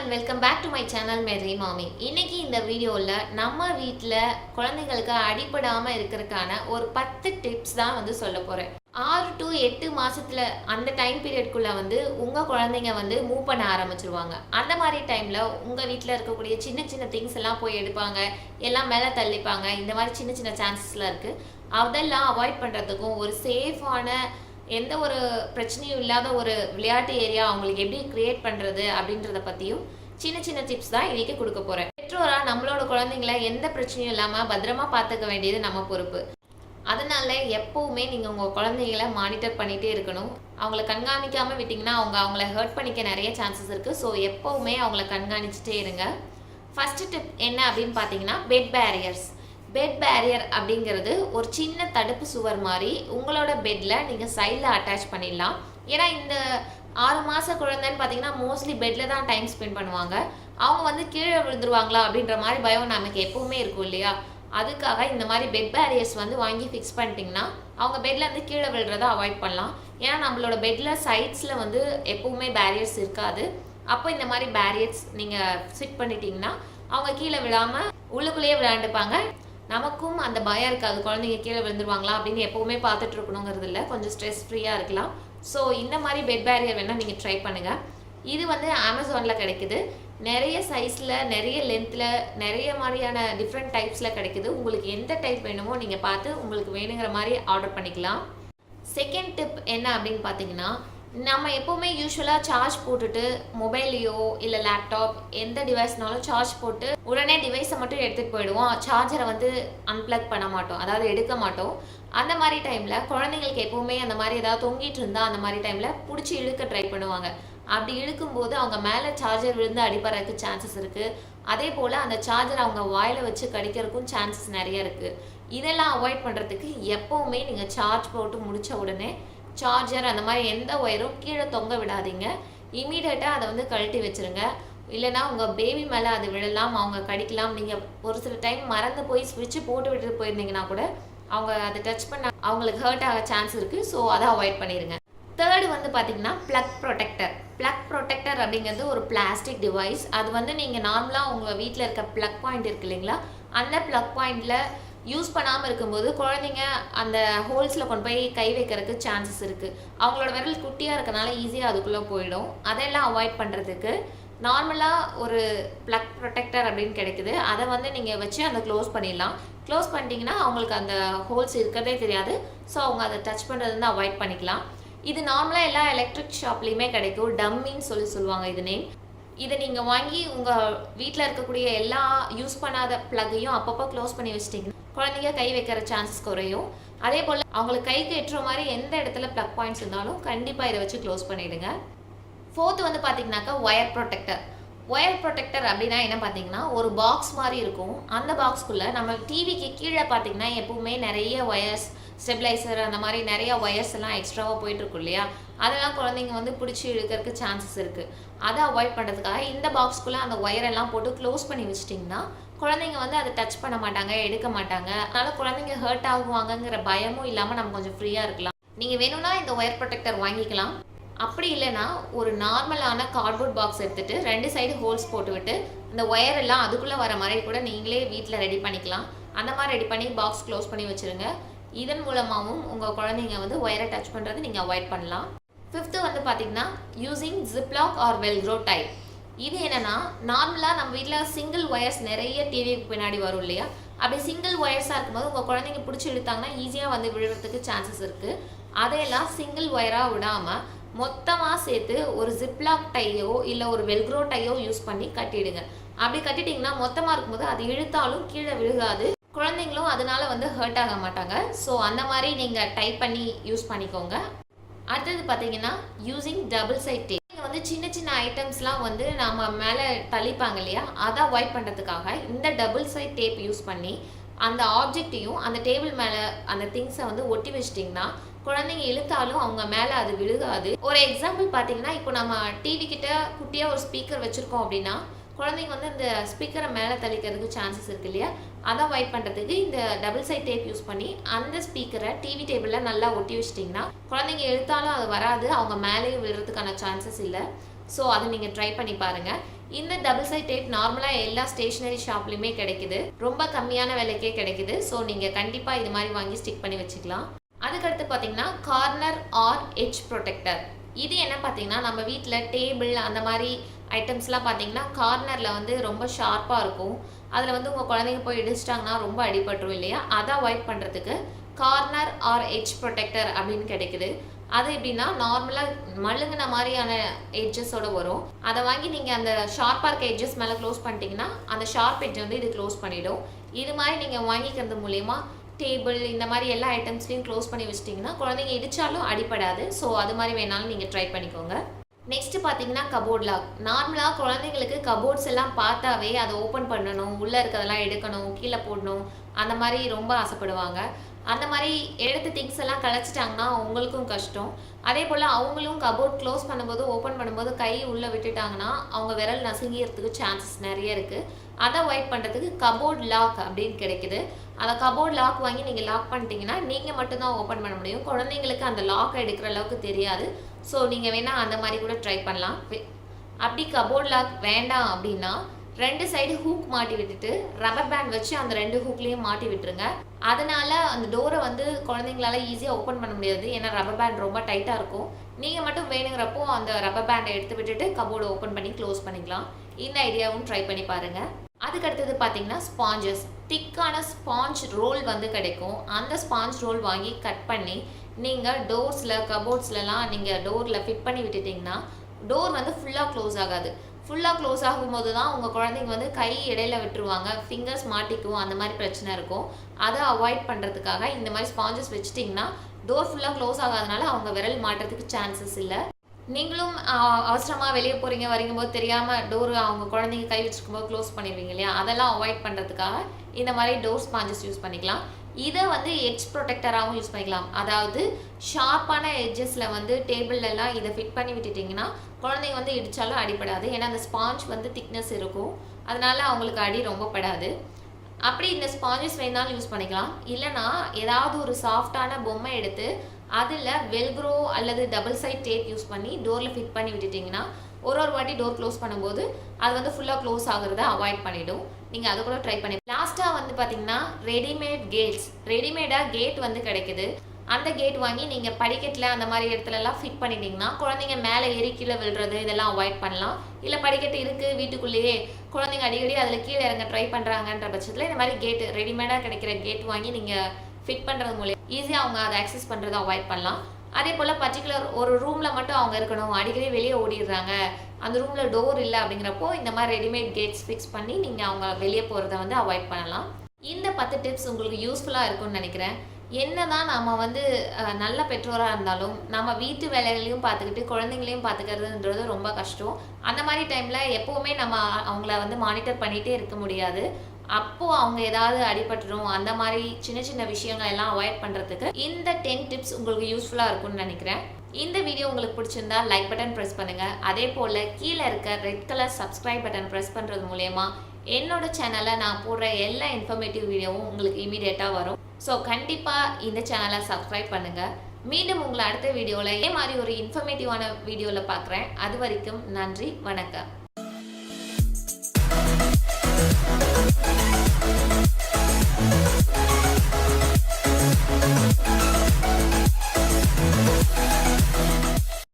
and welcome back to my channel Merry Mommy. இன்னைக்கு இந்த வீடியோல நம்ம வீட்ல குழந்தைகளுக்கு அடிபடாம இருக்கிறதுக்கான ஒரு 10 டிப்ஸ் தான் வந்து சொல்ல போறேன். 6 to 8 மாசத்துல அந்த டைம் பீரியட்குள்ள வந்து உங்க குழந்தைங்க வந்து மூவ் பண்ண ஆரம்பிச்சிருவாங்க. அந்த மாதிரி டைம்ல உங்க வீட்ல இருக்கக்கூடிய சின்ன சின்ன திங்ஸ் எல்லாம் போய் எடுப்பாங்க, எல்லாம் மேல தள்ளிப்பாங்க. இந்த மாதிரி சின்ன சின்ன சான்சஸ்லாம் இருக்கு. அதெல்லாம் அவாய்ட் பண்றதுக்கும் ஒரு சேஃபான எந்த ஒரு பிரச்சனையும் இல்லாத ஒரு விளையாட்டு ஏரியா அவங்களுக்கு எப்படி கிரியேட் பண்ணுறது அப்படின்றத பற்றியும் சின்ன சின்ன டிப்ஸ் தான் இன்றைக்கி கொடுக்க போகிறேன். பெற்றோராக நம்மளோட குழந்தைங்கள எந்த பிரச்சனையும் இல்லாமல் பத்திரமா பார்த்துக்க வேண்டியது நம்ம பொறுப்பு. அதனால எப்போவுமே நீங்கள் உங்கள் குழந்தைங்கள மானிட்டர் பண்ணிகிட்டே இருக்கணும். அவங்கள கண்காணிக்காமல் விட்டிங்கன்னா அவங்கள ஹர்ட் பண்ணிக்க நிறைய சான்சஸ் இருக்குது. ஸோ எப்போவுமே அவங்கள கண்காணிச்சிட்டே இருங்க. ஃபஸ்ட்டு டிப் என்ன அப்படின்னு பார்த்தீங்கன்னா பெட் பேரியர்ஸ். பெட் பேரியர் அப்படிங்கிறது ஒரு சின்ன தடுப்பு சுவர் மாதிரி உங்களோட பெட்டில் நீங்கள் சைடில் அட்டாச் பண்ணிடலாம். ஏன்னா இந்த 6 மாத குழந்தைன்னு பார்த்தீங்கன்னா மோஸ்ட்லி பெட்டில் தான் டைம் ஸ்பெண்ட் பண்ணுவாங்க. அவங்க வந்து கீழே விழுந்துருவாங்களா அப்படின்ற மாதிரி பயம் நமக்கு எப்போவுமே இருக்கும் இல்லையா? அதுக்காக இந்த மாதிரி பெட் பேரியர்ஸ் வந்து வாங்கி ஃபிக்ஸ் பண்ணிட்டிங்கன்னா அவங்க பெட்டில் வந்து கீழே விழுறத அவாய்ட் பண்ணலாம். ஏன்னா நம்மளோட பெட்டில் சைட்ஸில் வந்து எப்போவுமே பேரியர்ஸ் இருக்காது. அப்போ இந்த மாதிரி பேரியர்ஸ் நீங்கள் ஃபிட் பண்ணிட்டீங்கன்னா அவங்க கீழே விழாமல் உள்ளுக்குள்ளேயே விளையாண்டுப்பாங்க. நமக்கும் அந்த பயம் இருக்காது, குழந்தைங்க கீழே விழுந்துருவாங்களா அப்படின்னு எப்போவுமே பார்த்துட்டு இருக்கணுங்கிறது இல்லை, கொஞ்சம் ஸ்ட்ரெஸ் ஃப்ரீயாக இருக்கலாம். ஸோ இந்த மாதிரி பெட் பேரியர் வேணால் நீங்கள் ட்ரை பண்ணுங்கள். இது வந்து அமேசானில் கிடைக்குது. நிறைய சைஸில், நிறைய லென்த்தில், நிறைய மாதிரியான டிஃப்ரெண்ட் டைப்ஸில் கிடைக்குது. உங்களுக்கு எந்த டைப் வேணுமோ நீங்கள் பார்த்து உங்களுக்கு வேணுங்கிற மாதிரி ஆர்டர் பண்ணிக்கலாம். செகண்ட் டிப் என்ன அப்படின்னு பார்த்தீங்கன்னா, நம்ம எப்போவுமே யூஸ்வலாக சார்ஜ் போட்டுட்டு மொபைல்லையோ இல்லை லேப்டாப் எந்த டிவைஸ்னாலும் சார்ஜ் போட்டு உடனே டிவைஸை மட்டும் எடுத்துகிட்டு போயிடுவோம். சார்ஜரை வந்து அன்பிளக் பண்ண மாட்டோம், அதாவது எடுக்க மாட்டோம். அந்த மாதிரி டைமில் குழந்தைங்களுக்கு எப்போவுமே அந்த மாதிரி ஏதாவது தொங்கிட்டு இருந்தால் அந்த மாதிரி டைமில் பிடிச்சி இழுக்க ட்ரை பண்ணுவாங்க. அப்படி இழுக்கும்போது அவங்க மேலே சார்ஜர் விழுந்து அடிபடுறதுக்கு சான்சஸ் இருக்குது. அதே போல் அந்த சார்ஜர் அவங்க வாயில் வச்சு கடிக்கிறதுக்கும் சான்சஸ் நிறைய இருக்குது. இதெல்லாம் அவாய்ட் பண்ணுறதுக்கு எப்போவுமே நீங்கள் சார்ஜ் போட்டு முடித்த உடனே சார்ஜர் அந்த மாதிரி எந்த ஒயரும் கீழே தொங்க விடாதீங்க. இமீடியட்டாக அதை வந்து கழட்டி வச்சுருங்க. இல்லைனா உங்கள் பேபி மேலே அது விழலாம், அவங்க கடிக்கலாம். நீங்கள் ஒரு சில டைம் மறந்து போய் ஸ்விட்சு போட்டு விட்டுட்டு போயிருந்தீங்கன்னா கூட அவங்க அதை டச் பண்ண அவங்களுக்கு ஹர்ட் ஆக சான்ஸ் இருக்குது. ஸோ அதை அவாய்ட் பண்ணிடுங்க. தேர்டு வந்து பார்த்திங்கன்னா ப்ளக் ப்ரொடெக்டர். ப்ளக் ப்ரொடெக்டர் அப்படிங்கிறது ஒரு பிளாஸ்டிக் டிவைஸ். அது வந்து நீங்கள் நார்மலாக உங்கள் வீட்டில் இருக்க ப்ளக் பாயிண்ட் இருக்குது இல்லைங்களா, அந்த ப்ளக் பாயிண்டில் யூஸ் பண்ணாமல் இருக்கும்போது குழந்தைங்க அந்த ஹோல்ஸில் கொண்டு போய் கை வைக்கிறதுக்கு சான்சஸ் இருக்குது. அவங்களோட விரல் குட்டியாக இருக்கனால ஈஸியாக அதுக்குள்ளே போயிடும். அதெல்லாம் அவாய்ட் பண்ணுறதுக்கு நார்மலாக ஒரு ப்ளக் ப்ரொடெக்டர் அப்படின்னு கிடைக்குது. அதை வந்து நீங்கள் வச்சு அந்த க்ளோஸ் பண்ணிடலாம். க்ளோஸ் பண்ணிட்டீங்கன்னா அவங்களுக்கு அந்த ஹோல்ஸ் இருக்கிறதே தெரியாது. ஸோ அவங்க அதை டச் பண்ணுறது வந்து அவாய்ட் பண்ணிக்கலாம். இது நார்மலாக எல்லா எலக்ட்ரிக் ஷாப்லேயுமே கிடைக்கும். டம்மின்னு சொல்லுவாங்க இது நேம். இதை நீங்கள் வாங்கி உங்கள் வீட்டில் இருக்கக்கூடிய எல்லா யூஸ் பண்ணாத ப்ளக்கையும் அப்பப்போ க்ளோஸ் பண்ணி வச்சிட்டிங்கன்னா குழந்தைங்க கை வைக்கிற சான்சஸ் குறையும். அதே போல் அவங்களுக்கு கைக்கு எட்டுற மாதிரி எந்த இடத்துல ப்ளக் பாயிண்ட்ஸ் இருந்தாலும் கண்டிப்பாக இதை வச்சு க்ளோஸ் பண்ணிவிடுங்க. ஃபோர்த்து வந்து பார்த்தீங்கன்னாக்கா ஒயர் ப்ரொடெக்டர். ஒயர் ப்ரொடெக்டர் அப்படின்னா என்ன பார்த்தீங்கன்னா, ஒரு பாக்ஸ் மாதிரி இருக்கும். அந்த பாக்ஸ்க்குள்ளே நம்ம டிவிக்கு கீழே பார்த்தீங்கன்னா எப்பவுமே நிறைய ஒயர்ஸ், ஸ்டெபிளைசர் அந்த மாதிரி நிறைய ஒயர்ஸ் எல்லாம் எக்ஸ்ட்ராவாக போயிட்டுருக்கும் இல்லையா, அதெல்லாம் குழந்தைங்க வந்து பிடிச்சி இழுக்கிறதுக்கு சான்சஸ் இருக்குது. அதை அவாய்ட் பண்ணுறதுக்காக இந்த பாக்ஸ்க்குள்ளே அந்த ஒயரெல்லாம் போட்டு க்ளோஸ் பண்ணி வச்சிட்டிங்கன்னா குழந்தைங்க வந்து அதை டச் பண்ண மாட்டாங்க, எடுக்க மாட்டாங்க. அதனால் குழந்தைங்க ஹர்ட் ஆகுவாங்கங்கிற பயமும் இல்லாமல் நம்ம கொஞ்சம் ஃப்ரீயாக இருக்கலாம். நீங்கள் வேணும்னா இந்த ஒயர் ப்ரொடெக்டர் வாங்கிக்கலாம். அப்படி இல்லைன்னா ஒரு நார்மலான கார்ட்போர்ட் பாக்ஸ் எடுத்துகிட்டு 2 சைடு ஹோல்ஸ் போட்டுவிட்டு இந்த ஒயர் எல்லாம் அதுக்குள்ளே வர மாதிரி கூட நீங்களே வீட்டில் ரெடி பண்ணிக்கலாம். அந்த மாதிரி ரெடி பண்ணி பாக்ஸ் க்ளோஸ் பண்ணி வச்சுருங்க. இதன் மூலமாகவும் உங்கள் குழந்தைங்க வந்து ஒயரை டச் பண்ணுறது நீங்கள் அவாய்ட் பண்ணலாம். ஃபிஃப்த்து வந்து பார்த்திங்கன்னா using ziplock or Velcro tie. இது என்னென்னா, நார்மலாக நம்ம வீட்டில் சிங்கிள் ஒயர்ஸ் நிறைய டிவிக்கு பின்னாடி வரும் இல்லையா, அப்படி சிங்கிள் ஒயர்ஸாக இருக்கும்போது உங்கள் குழந்தைங்க பிடிச்சி இழுத்தாங்கன்னா ஈஸியாக வந்து விழுறதுக்கு சான்சஸ் இருக்குது. அதையெல்லாம் சிங்கிள் ஒயராக விடாமல் மொத்தமாக சேர்த்து ஒரு ஜிப்லாக் டையோ இல்லை ஒரு வெல்க்ரோ டையோ யூஸ் பண்ணி கட்டிடுங்க. அப்படி கட்டிட்டிங்கன்னா மொத்தமாக இருக்கும்போது அது இழுத்தாலும் கீழே விழுகாது, குழந்தைங்களும் அதனால வந்து ஹர்ட் ஆக மாட்டாங்க. ஸோ அந்த மாதிரி நீங்கள் டைப் பண்ணி யூஸ் பண்ணிக்கோங்க. அடுத்தது பார்த்தீங்கன்னா யூஸிங் டபுள் சைட் டேப். வந்து சின்ன சின்ன ஐட்டம்ஸ்லாம் வந்து நம்ம மேலே தள்ளிப்பாங்க இல்லையா, அதை அவாய்ட் பண்ணுறதுக்காக இந்த டபுள் சைட் டேப் யூஸ் பண்ணி அந்த ஆப்ஜெக்டையும் அந்த டேபிள் மேலே அந்த திங்ஸை வந்து ஒட்டி வச்சிட்டிங்கன்னா குழந்தைங்க இழுத்தாலும் அவங்க மேலே அது விழுகாது. ஒரு எக்ஸாம்பிள் பார்த்தீங்கன்னா, இப்போ நம்ம டிவி கிட்ட குட்டியாக ஒரு ஸ்பீக்கர் வச்சுருக்கோம் அப்படின்னா குழந்தைங்க வந்து இந்த ஸ்பீக்கரை மேலே தள்ளிக்கிறதுக்கு சான்சஸ் இருக்குது இல்லையா, அதை அவாய்ட் பண்ணுறதுக்கு இந்த டபுள் சைட் டேப் யூஸ் பண்ணி அந்த ஸ்பீக்கரை டிவி டேபிளில் நல்லா ஒட்டி வச்சிட்டிங்கன்னா குழந்தைங்க எழுத்தாலும் அது வராது, அவங்க மேலேயும் விழுறதுக்கான சான்சஸ் இல்லை. ஸோ அதை நீங்கள் ட்ரை பண்ணி பாருங்கள். இந்த டபுள் சைட் டேப் நார்மலாக எல்லா ஸ்டேஷனரி ஷாப்லையுமே கிடைக்குது, ரொம்ப கம்மியான விலைக்கே கிடைக்குது. ஸோ நீங்கள் கண்டிப்பாக இது மாதிரி வாங்கி ஸ்டிக் பண்ணி வச்சுக்கலாம். அதுக்கடுத்து பார்த்தீங்கன்னா கார்னர் ஆர் எட்ஜ் ப்ரொடெக்டர். இது என்ன பார்த்தீங்கன்னா நம்ம வீட்டில் டேபிள் அந்த மாதிரி ஐட்டம்ஸ்லாம் பார்த்தீங்கன்னா கார்னரில் வந்து ரொம்ப ஷார்ப்பாக இருக்கும். அதில் வந்து உங்கள் குழந்தைங்க போய் இடிச்சிட்டாங்கன்னா ரொம்ப அடிபட்டுரும் இல்லையா? அதை அவாய்ட் பண்ணுறதுக்கு கார்னர் ஆர் எட்ஜ் ப்ரொடெக்டர் அப்படின்னு கிடைக்குது. அது எப்படின்னா நார்மலாக மழுங்கின மாதிரியான எட்ஜஸோடு வரும். அதை வாங்கி நீங்கள் அந்த ஷார்ப்பாக இருக்க எட்ஜஸ் மேலே க்ளோஸ் பண்ணிட்டீங்கன்னா அந்த ஷார்ப் எட்ஜ் வந்து இது க்ளோஸ் பண்ணிவிடும். இது மாதிரி நீங்கள் வாங்கிக்கிறது மூலயமா டேபிள் இந்த மாதிரி எல்லா ஐட்டம்ஸ்லையும் க்ளோஸ் பண்ணி வச்சிட்டிங்கன்னா குழந்தைங்க இடித்தாலும் அடிப்படாது. ஸோ அது மாதிரி வேணாலும் நீங்கள் ட்ரை பண்ணிக்கோங்க. நெக்ஸ்ட்டு பார்த்தீங்கன்னா கபோர்ட் லாக். நார்மலாக குழந்தைங்களுக்கு கபோர்ட்ஸ் எல்லாம் பார்த்தாவே அதை ஓப்பன் பண்ணணும், உள்ளே இருக்கிறதெல்லாம் எடுக்கணும், கீழே போடணும், அந்த மாதிரி ரொம்ப ஆசைப்படுவாங்க. அந்த மாதிரி எடுத்து திங்ஸ் எல்லாம் கலைச்சிட்டாங்கன்னா உங்களுக்கும் கஷ்டம். அதே போல் அவங்களும் கபோர்ட் க்ளோஸ் பண்ணும்போது ஓப்பன் பண்ணும்போது கை உள்ளே விட்டுட்டாங்கன்னா அவங்க விரல் நசுங்கிறதுக்கு சான்சஸ் நிறைய இருக்குது. அதை அவாய்ட் பண்ணுறதுக்கு கபோர்ட் லாக் அப்படின்னு கிடைக்குது. அந்த கபோர்ட் லாக் வாங்கி நீங்கள் லாக் பண்ணிட்டீங்கன்னா நீங்கள் மட்டும்தான் ஓப்பன் பண்ண முடியும். குழந்தைங்களுக்கு அந்த லாக்கை எடுக்கிற அளவுக்கு தெரியாது. ஸோ நீங்கள் வேணால் அந்த மாதிரி கூட ட்ரை பண்ணலாம். அப்படி கபோர்ட் லாக் வேண்டாம் அப்படின்னா 2 சைடு ஹூக் மாட்டி விட்டுட்டு ரப்பர் பேண்ட் வச்சு அந்த 2 ஹூக்லேயும் மாட்டி விட்டுருங்க. அதனால அந்த டோரை வந்து குழந்தைங்களால ஈஸியாக ஓப்பன் பண்ண முடியாது, ஏன்னா ரப்பர் பேண்ட் ரொம்ப டைட்டாக இருக்கும். நீங்கள் மட்டும் வேணுங்கிறப்போ அந்த ரப்பர் பேண்டை எடுத்து விட்டுட்டு கபோர்டை ஓப்பன் பண்ணி க்ளோஸ் பண்ணிக்கலாம். இந்த ஐடியாவும் ட்ரை பண்ணி பாருங்கள். அதுக்கு அடுத்தது பார்த்தீங்கன்னா ஸ்பாஞ்சஸ். திக்கான ஸ்பாஞ்ச் ரோல் வந்து கிடைக்கும். அந்த ஸ்பாஞ்ச் ரோல் வாங்கி கட் பண்ணி நீங்கள் டோர்ஸில் கபோர்ட்ஸ்லலாம் நீங்கள் டோரில் ஃபிட் பண்ணி விட்டுட்டிங்கன்னா டோர் வந்து ஃபுல்லாக க்ளோஸ் ஆகாது. ஃபுல்லாக க்ளோஸ் ஆகும்போது தான் உங்கள் குழந்தைங்க வந்து கை இடையில விட்டுருவாங்க, ஃபிங்கர்ஸ் மாட்டிக்கும், அந்த மாதிரி பிரச்சனை இருக்கும். அதை அவாய்ட் பண்ணுறதுக்காக இந்த மாதிரி ஸ்பாஞ்சஸ் வச்சுட்டிங்கன்னா டோர் ஃபுல்லாக க்ளோஸ் ஆகாதனால அவங்க விரல் மாட்டுறதுக்கு சான்சஸ் இல்லை. நீங்களும் அவசரமாக வெளியே போகிறீங்க வரீங்கும்போது தெரியாமல் டோர் அவங்க குழந்தைங்க கை வச்சுருக்கும்போது க்ளோஸ் பண்ணிடுவீங்க இல்லையா? அதெல்லாம் அவாய்ட் பண்ணுறதுக்காக இந்த மாதிரி டோர் ஸ்பாஞ்சஸ் யூஸ் பண்ணிக்கலாம். இதை வந்து எட்ஜ் ப்ரொடெக்டராகவும் யூஸ் பண்ணிக்கலாம். அதாவது ஷார்ப்பான எட்ஜஸில் வந்து டேபிள்லாம் இதை ஃபிட் பண்ணி விட்டுட்டிங்கன்னா குழந்தைங்க வந்து இடித்தாலும் அடிப்படாது. ஏன்னா அந்த ஸ்பாஞ்ச் வந்து திக்னஸ் இருக்கும், அதனால அவங்களுக்கு அடி ரொம்ப படாது. அப்படி இந்த ஸ்பாஞ்சஸ் வேணாலும் யூஸ் பண்ணிக்கலாம். இல்லைனா ஏதாவது ஒரு சாஃப்டான பொம்மை எடுத்து அதில் வெல்க்ரோ அல்லது டபுள் சைட் டேப் யூஸ் பண்ணி டோரில் ஃபிட் பண்ணி விட்டுட்டிங்கன்னா ஒரு வாட்டி டோர் க்ளோஸ் பண்ணும்போது அது வந்து ஃபுல்லாக க்ளோஸ் ஆகுறத அவாய்ட் பண்ணிவிடும். நீங்கள் அதை கூட ட்ரை பண்ணி. லாஸ்ட்டாக வந்து பார்த்தீங்கன்னா ரெடிமேட் கேட்ஸ். ரெடிமேடாக கேட் வந்து கிடைக்குது. அந்த கேட் வாங்கி நீங்கள் படிக்கட்டில் அந்த மாதிரி இடத்துலலாம் ஃபிட் பண்ணிட்டீங்கன்னா குழந்தைங்க மேலே ஏறி கீழே விழுறது இதெல்லாம் அவாய்ட் பண்ணலாம். இல்லை படிக்கட்டு இருக்குது வீட்டுக்குள்ளேயே, குழந்தைங்க அடிக்கடி அதில் கீழே இறங்க ட்ரை பண்ணுறாங்கன்ற பட்சத்தில் இந்த மாதிரி கேட் ரெடிமேடாக கிடைக்கிற கேட் வாங்கி நீங்கள் ஃபிட் பண்ணுறது மூலம் ஈஸியாக அவங்க அதை ஆக்சஸ் பண்ணுறதை அவாய்ட் பண்ணலாம். அதே போல் பர்டிகுலர் ஒரு ரூமில் மட்டும் அவங்க இருக்கணும், அடிக்கடி வெளியே ஓடிடுறாங்க, அந்த ரூமில் டோர் இல்லை அப்படிங்கிறப்போ இந்த மாதிரி ரெடிமேட் கேட்ஸ் ஃபிக்ஸ் பண்ணி நீங்கள் அவங்க வெளியே போகிறத வந்து அவாய்ட் பண்ணலாம். இந்த 10 டிப்ஸ் உங்களுக்கு யூஸ்ஃபுல்லாக இருக்கும்னு நினைக்கிறேன். என்னதான் நம்ம வந்து நல்ல பெற்றோராக இருந்தாலும் நம்ம வீட்டு வேலைகளையும் பார்த்துக்கிட்டு குழந்தைங்களையும் பார்த்துக்கிறதுன்றது ரொம்ப கஷ்டம். அந்த மாதிரி டைமில் எப்போவுமே நம்ம அவங்கள வந்து மானிட்டர் பண்ணிகிட்டே இருக்க முடியாது. அப்போது அவங்க ஏதாவது அடிபட்டுரும், அந்த மாதிரி சின்ன சின்ன விஷயங்கள் எல்லாம் அவாய்ட் பண்ணுறதுக்கு இந்த 10 டிப்ஸ் உங்களுக்கு யூஸ்ஃபுல்லாக இருக்கும்னு நினைக்கிறேன். இந்த வீடியோ உங்களுக்கு பிடிச்சிருந்தா லைக் பட்டன் ப்ரெஸ் பண்ணுங்கள். அதே போல் கீழே இருக்க red colour subscribe button press பண்ணுறது மூலயமா என்னோட சேனலில் நான் போடுற எல்லா இன்ஃபர்மேட்டிவ் வீடியோவும் உங்களுக்கு இமீடியட்டாக வரும். ஸோ கண்டிப்பாக இந்த சேனலை சப்ஸ்கிரைப் பண்ணுங்கள். மீண்டும் உங்களை அடுத்த வீடியோவில் இதே மாதிரி ஒரு இன்ஃபர்மேட்டிவான வீடியோவில் பார்க்குறேன். அது வரைக்கும் நன்றி, வணக்கம்.